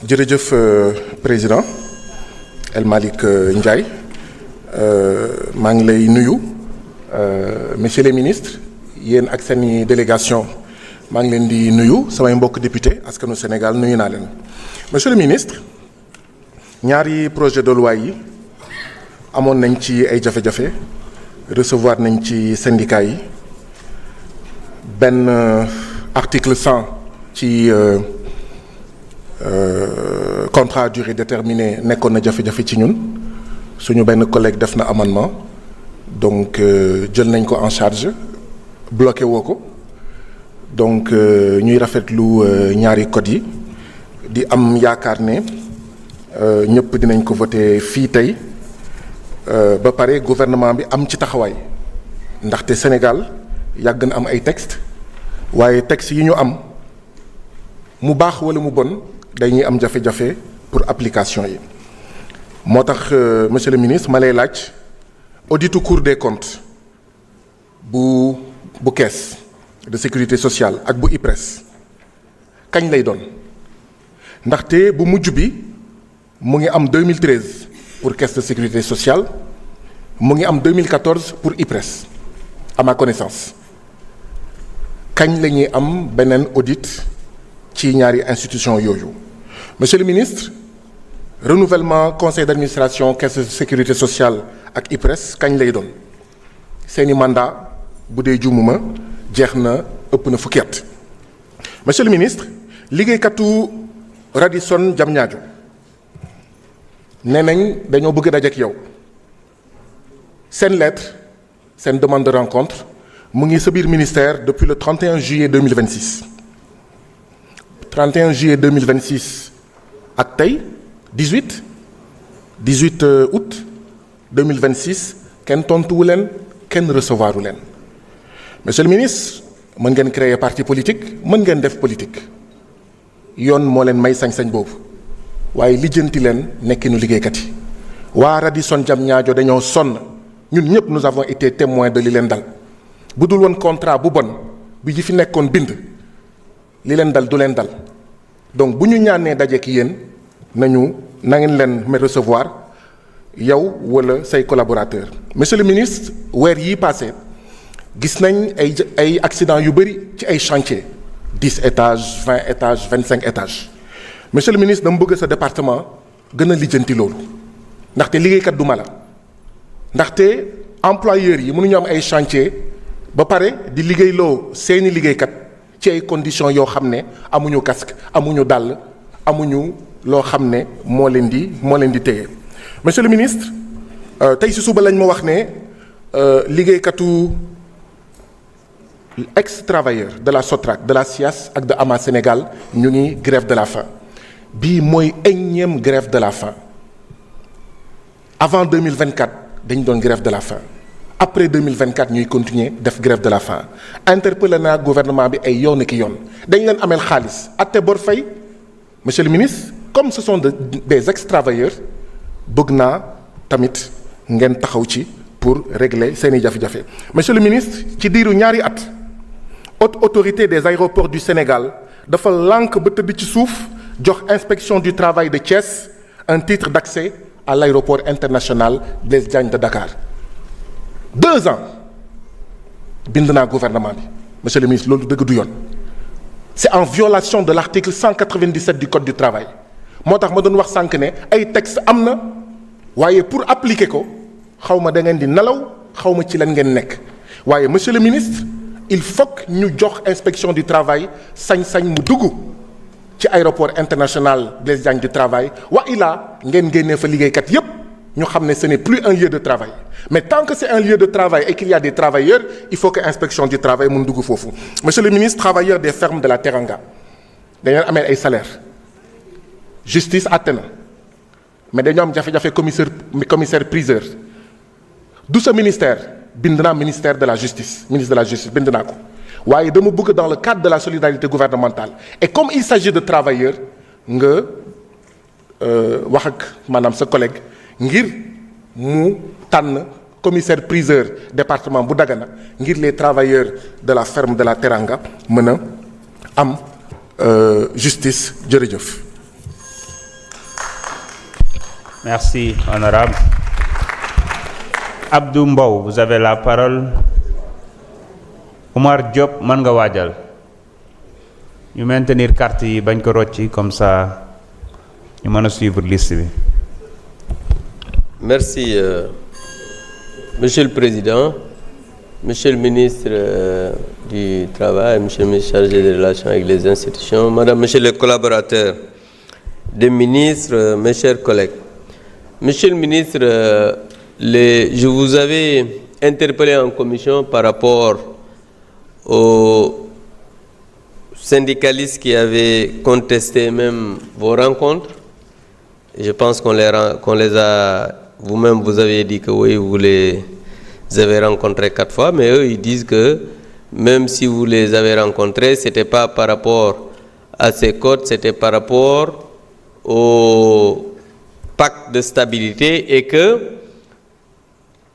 jërëjëf président El Malick Ndiaye maa ngi lay nuyu monsieur les ministres yéen ak seeni délégation maa ngi leen di nuyu samay mbokk député askanu Sénégal nuyu naa leen. monsieur le ministre ñaari projet de loi yi amoon nañ ci ay jafe-jafe recevoir nañ ci syndicat yi benn article 100 ci contrat à durée déterminée nekkoon na jafe-jafe ci ñun suñu benn collègue def na amendement donc jël nañ ko en charge bloqué woo ko donc ñuy rafetlu ñaari code yi di am yaakaar ne ñëpp dinañ ko voté fii tey ba pare gouvernement bi am ci taxawaay ndaxte Sénégal yàgg na am ay texte waaye texte yi ñu am mu baax wala mu bon dañuy am jafe-jafe pour application yi moo tax monsieur le ministre ma lay laaj auditu Cour des comptes bu caisse de sécurité sociale ak bu IPRES kañ lay doon ndaxte bu mujj bi mu ngi am 2013 pour caisse de sécurité sociale mu ngi am 2014 pour IPRES à ma connaissance kañ la ñuy am beneen audit ci ñaari institution yooyu monsieur le ministre renouvellement conseil d'administration caisse de sécurité sociale ak IPRES kañ lay doon seeni mandat bu dee jumuma jeex na ëpp na fukki at monsieur le ministre liggéeykatu Radisson Diamniadio nee nañ dañoo bëgg daje ak yow seen lettre seen demande de rencontre mu ngi sa biir ministère depuis le 31 juillet 2026 31 juillet 2026 ak tey 18 août 2026 kenn tontuwu leen kenn recevoiru leen monsieur le ministre mën ngeen créer parti politique mën ngeen def politique yoon moo leen may sañ-sañ boobu waaye lijjanti leen nekkinu liggéeykat yi waa Radisson Diamniadio dañoo sonn ñun ñëpp nous avons été témoins de li leen dal bu dul woon contrat bu bon bi ji fi nekkoon bind li leen dal du leen dal donc bu ñu ñaanee dajeek yéen na ngeen leen me recevoir yow wala say collaborateurs monsieur le ministre weer yii passé gis nañ ay accidents yu bëri ci ay chantiers 10 étages 20 étages 25 étages monsieur le ministre dama bëgg sa département gën a lijjanti loolu ndaxte liggéeykat du mala ndaxte employeurs yi mënuñu am ay chantier ba pare di liggéeyloo seeni liggéeykat ci ay conditions yoo xam ne amuñu casque amuñu dàll amuñu loo xam ne moo leen di téye monsieur le ministre tey si suba lañ ma wax ne liggéeykatu ex-travailleurs de la SOTRAC de la SIAS ak de AMA Sénégal ñu ngi grève de la faim bii mooy énième grève de la faim avant 2024 dañ doon grève de la faim après 2024 ñuy continuer def grève de la faim interpellé naa gouvernement bi ay yoon ki yoon dañ leen ameel xaalis atte bor fay monsieur le ministre comme ce sont des ex-travailleurs bëgg naa tamit ngeen taxaw ci pour régler seeni jafe-jafe monsieur le ministre ci diiru ñaari at haute autorité des aéroports du Sénégal dafa lànk ba tëdd ci suuf jox inspection du travail de Thiès un titre d'accès à l'aéroport international Blaise Diagne de Dakar 2 ans bind naa gouvernement bi monsieur le ministre loolu dëgg du yoon c'est en violation de l'article 197 du code du travail moo tax ma doon wax sànq ne ay texte am na waaye pour appliquer ko xaw ma da ngeen di nelaw xaw ma ci lan ngeen nekk waaye monsieur le ministre il faut que ñu jox inspection du travail sañ-sañ mu dugg ci aéroport international Blaise Diagne du travail wa ilaa ngeen génnee fa liggéeykat yépp ñu xam ne ce n'est plus un lieu de travail mais tant que c'est un lieu de travail et qu'il y a des travailleurs il faut que inspection du travail mun dugg foofu monsieur le ministre travailleurs des fermes de la Teranga dañu amee ay salaire justice àtte na mais dañoo am jafe-jafe commissaire priseur du sa ministère bind naa ministère de la justice ministre de la justice bind naa ko waaye dama bëgg dans le cadre de la solidarité gouvernementale et comme il s'agit de travailleurs nga wax ak maanaam sa collègue ngir mu tànn commissaire priseur département bu Dagana ngir les travailleurs de la ferme de la Teranga mën a am justice jërëjëf Merci, honorable. Abdou Mbow, vous avez la parole. Omar Diop, Manga Wadjal. Nous maintenir carte yi bañ ko rocci comme ça ñu mëna suivre liste bi. Merci, Monsieur le Président, Monsieur le ministre du Travail, Monsieur le ministre chargé des relations avec les institutions, Madame, Monsieur les collaborateurs des ministres, mes chers collègues. Monsieur le ministre, je vous avais interpellé en commission par rapport aux syndicalistes qui avaient contesté même vos rencontres. Et je pense qu'on les a, vous-même vous avez dit que oui, vous les avez rencontrés 4 fois, mais eux ils disent que même si vous les avez rencontrés, ce n'était pas par rapport à ces codes, c'était par rapport au pacte de stabilité et que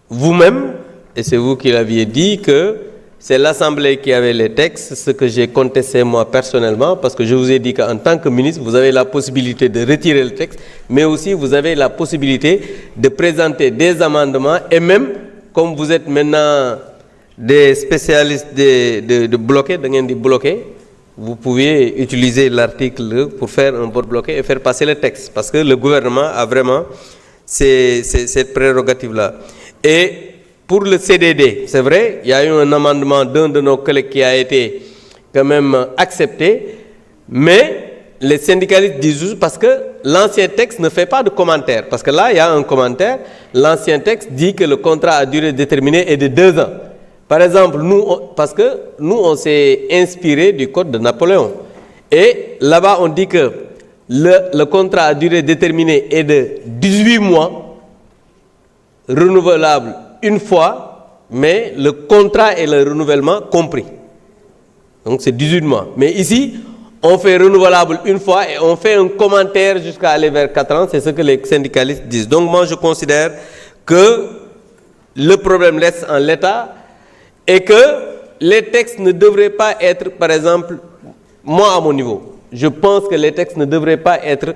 vous-même, et c'est vous qui l'aviez dit, que c'est l'Assemblée qui avait les textes, ce que j'ai contesté moi personnellement, parce que je vous ai dit qu'en tant que ministre, vous avez la possibilité de retirer le texte, mais aussi vous avez la possibilité de présenter des amendements, et même, comme vous êtes maintenant des spécialistes de bloquer, de bloquer, vous pouvez utiliser l'article pour faire un vote bloqué et faire passer le texte, parce que le gouvernement a vraiment cette prérogative-là. Et pour le CDD, c'est vrai, il y a eu un amendement d'un de nos collègues qui a été quand même accepté, mais les syndicalistes disent parce que l'ancien texte ne fait pas de commentaire, parce que là, il y a un commentaire, l'ancien texte dit que le contrat à durée déterminée est de 2 ans. Par exemple, parce que nous, on s'est inspiré du code de Napoléon. Et là-bas, on dit que le contrat à durée déterminée est de 18 mois, renouvelable une fois, mais le contrat et le renouvellement compris. Donc c'est 18 mois. Mais ici, on fait renouvelable une fois et on fait un commentaire jusqu'à aller vers 4 ans. C'est ce que les syndicalistes disent. Donc moi, je considère que le problème reste en l'état et que les textes ne devraient pas être, par exemple, moi à mon niveau, je pense que les textes ne devraient pas être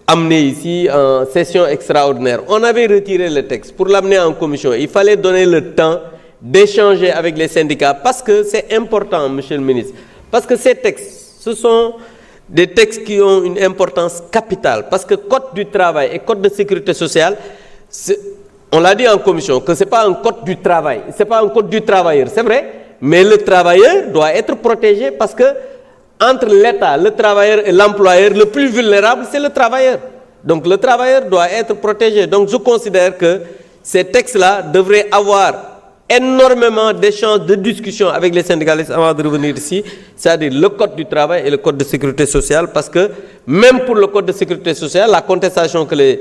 amenés ici en session extraordinaire. On avait retiré le texte pour l'amener en commission. Il fallait donner le temps d'échanger avec les syndicats parce que c'est important, Monsieur le ministre. Parce que ces textes, ce sont des textes qui ont une importance capitale. Parce que Code du travail et Code de sécurité sociale, on l'a dit en commission, que ce n'est pas un code du travail, ce n'est pas un code du travailleur, c'est vrai, mais le travailleur doit être protégé parce que entre l'État, le travailleur et l'employeur, le plus vulnérable, c'est le travailleur. Donc le travailleur doit être protégé. Donc je considère que ces textes-là devraient avoir énormément d'échanges, de discussions avec les syndicalistes avant de revenir ici, c'est-à-dire le code du travail et le code de sécurité sociale, parce que même pour le code de sécurité sociale, la contestation que les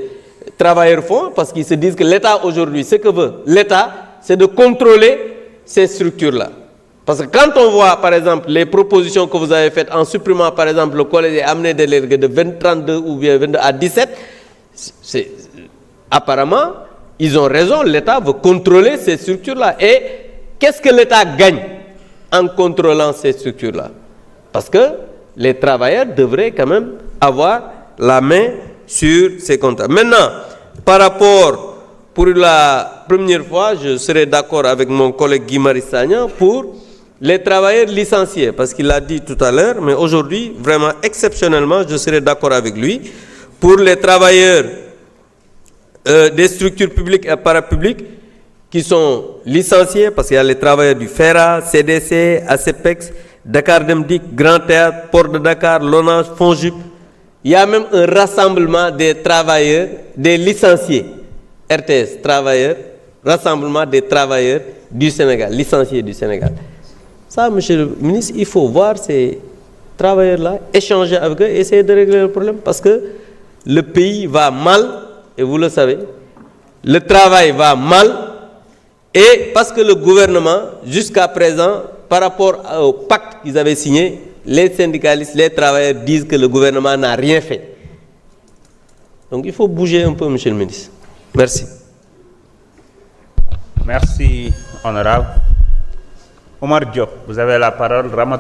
travailleurs font, parce qu'ils se disent que l'État aujourd'hui, ce que veut l'État, c'est de contrôler ces structures-là. Parce que quand on voit, par exemple, les propositions que vous avez faites en supprimant, par exemple, le collège et amené des délégués de 32 ou bien 22 à 17, apparemment, ils ont raison, l'État veut contrôler ces structures-là. Et qu'est-ce que l'État gagne en contrôlant ces structures-là? Parce que les travailleurs devraient quand même avoir la main sur ces contrats. Maintenant, par rapport, pour la première fois, je serai d'accord avec mon collègue Guy Marius Sagna pour les travailleurs licenciés, parce qu'il l'a dit tout à l'heure, mais aujourd'hui, vraiment exceptionnellement, je serai d'accord avec lui. Pour les travailleurs des structures publiques et parapubliques qui sont licenciés, parce qu'il y a les travailleurs du FERA, CDC, ACPEX, Dakar Demdik, Grand Théâtre, Port de Dakar, Lonage, FONGIP. Il y a même un rassemblement des travailleurs, des licenciés, RTS, travailleurs, rassemblement des travailleurs du Sénégal, licenciés du Sénégal. Ça, Monsieur le ministre, il faut voir ces travailleurs-là, échanger avec eux, essayer de régler le problème, parce que le pays va mal, et vous le savez, le travail va mal, et parce que le gouvernement, jusqu'à présent, par rapport au pacte qu'ils avaient signé, les syndicalistes, les travailleurs disent que le gouvernement n'a rien fait. Donc il faut bouger un peu, Monsieur le ministre. Merci. Merci, honorable. Omar Diop, vous avez la parole.